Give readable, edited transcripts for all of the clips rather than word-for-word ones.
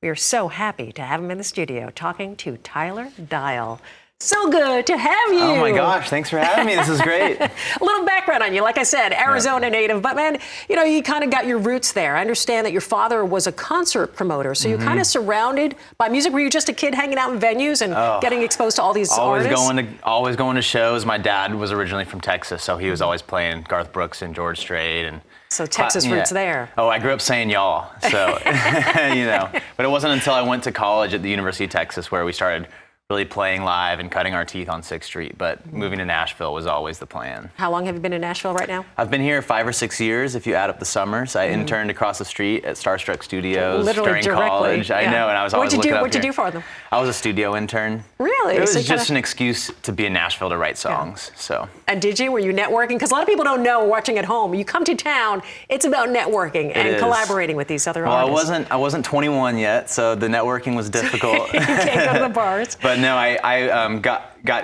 We are so happy to have him in the studio talking to Tyler Dial. So good to have you. Oh my gosh, thanks for having me. This is great. A little background on you. Like I said, Arizona native, but man, you know, you kind of got your roots there. I understand that your father was a concert promoter, so you're kind of surrounded by music. Were you just a kid hanging out in venues and getting exposed to all these artists? Always going to shows. My dad was originally from Texas, so he was always playing Garth Brooks and George Strait and so Texas roots there. Oh, I grew up saying y'all, so you know. But it wasn't until I went to college at the University of Texas where we started really playing live and cutting our teeth on 6th Street, but moving to Nashville was always the plan. How long have you been in Nashville right now? I've been here 5 or 6 years, if you add up the summers. I interned across the street at Starstruck Studios during college. I know, and I was always looking up here. What'd you do for them? I was a studio intern. Really? It was just an excuse to be in Nashville to write songs. So. And did you? Were you networking? Because a lot of people don't know, watching at home, you come to town, it's about networking and collaborating with these other artists. Well, I wasn't 21 yet, so the networking was difficult. You can't go to the bars. But no, I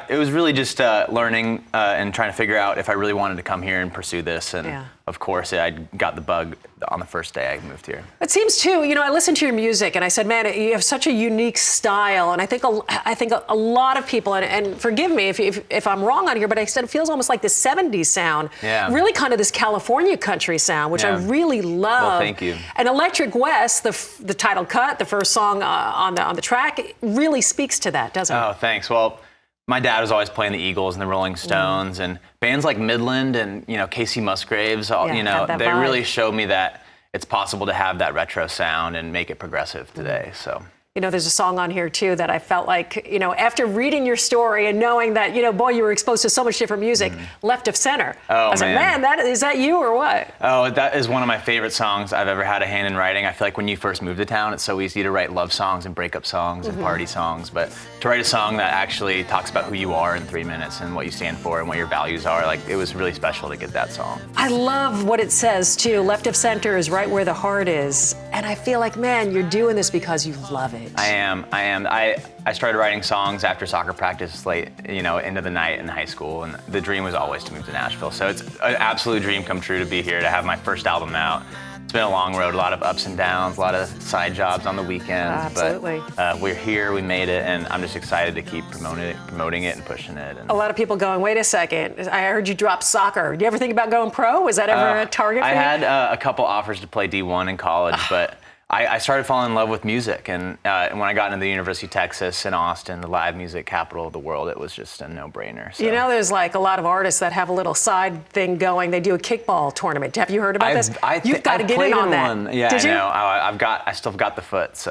it was really just learning and trying to figure out if I really wanted to come here and pursue this. And of course, I got the bug on the first day I moved here. It seems too, you know, I listened to your music and I said, man, you have such a unique style. And I think a lot of people, and forgive me if I'm wrong on here, but I said it feels almost like the 70s sound. Yeah. Really kind of this California country sound, which I really love. Well, thank you. And Electric West, the title cut, the first song on the track, it really speaks to that, doesn't it? Oh, thanks. Well, my dad was always playing the Eagles and the Rolling Stones and bands like Midland and, you know, Casey Musgraves, you know, they really showed me that it's possible to have that retro sound and make it progressive today, so. You know, there's a song on here, too, that I felt like, you know, after reading your story and knowing that, you know, boy, you were exposed to so much different music, Left of Center. Oh, I was like, man, is that you or what? Oh, that is one of my favorite songs I've ever had a hand in writing. I feel like when you first move to town, it's so easy to write love songs and breakup songs and party songs. But to write a song that actually talks about who you are in 3 minutes and what you stand for and what your values are, like, it was really special to get that song. I love what it says, too. Left of Center is right where the heart is. And I feel like, man, you're doing this because you love it. I am. I started writing songs after soccer practice late, you know, into the night in high school, and the dream was always to move to Nashville. So it's an absolute dream come true to be here, to have my first album out. It's been a long road, a lot of ups and downs, a lot of side jobs on the weekends. Absolutely. But we're here, we made it, and I'm just excited to keep promoting it and pushing it. And a lot of people going, wait a second, I heard you drop soccer. Do you ever think about going pro? Was that ever a target for you? I had a couple offers to play D1 in college, but I started falling in love with music, and when I got into the University of Texas in Austin, the live music capital of the world, it was just a no-brainer. So. You know, there's like a lot of artists that have a little side thing going. They do a kickball tournament. Have you heard about this? You've got to get in on that. One. Yeah, Did you? I know. I still have got the foot, so.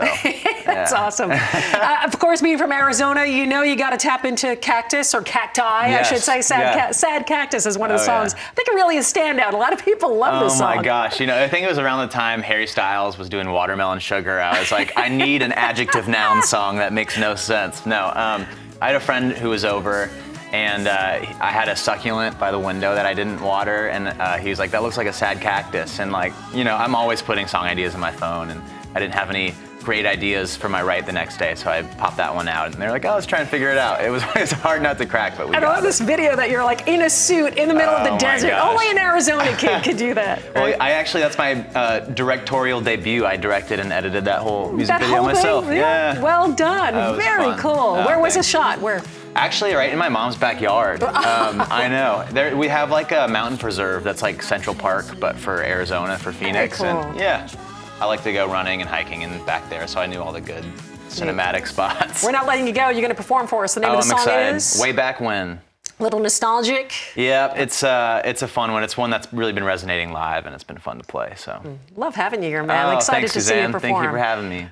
That's awesome. Of course, being from Arizona, you know you got to tap into Cactus, or Cacti, I should say. Sad Cactus is one of the songs. I think it really is standout. A lot of people love this song. Oh my gosh. You know, I think it was around the time Harry Styles was doing Watermelon Sugar. I was like, I need an adjective noun song that makes no sense. No, I had a friend who was over, and I had a succulent by the window that I didn't water, and he was like, that looks like a sad cactus. And like, you know, I'm always putting song ideas in my phone, and I didn't have any great ideas for my write the next day, so I popped that one out, and they're like, oh, let's try and figure it out. It was hard not to crack, but we got it. I love this video that you're like in a suit in the middle of the desert. Gosh. Only an Arizona kid could do that. Right? Well, that's my directorial debut. I directed and edited that whole music video myself. Yeah. Well done. Very fun. Cool. Where was it shot? Where? Actually, right in my mom's backyard. I know. We have like a mountain preserve that's like Central Park, but for Arizona, for Phoenix. Very cool. And yeah. I like to go running and hiking and back there, so I knew all the good cinematic spots. We're not letting you go. You're going to perform for us. The name of the song is? Way Back When. A little nostalgic. Yeah, it's a fun one. It's one that's really been resonating live, and it's been fun to play. So. Love having you here, man. I'm excited to see you perform. Thank you for having me.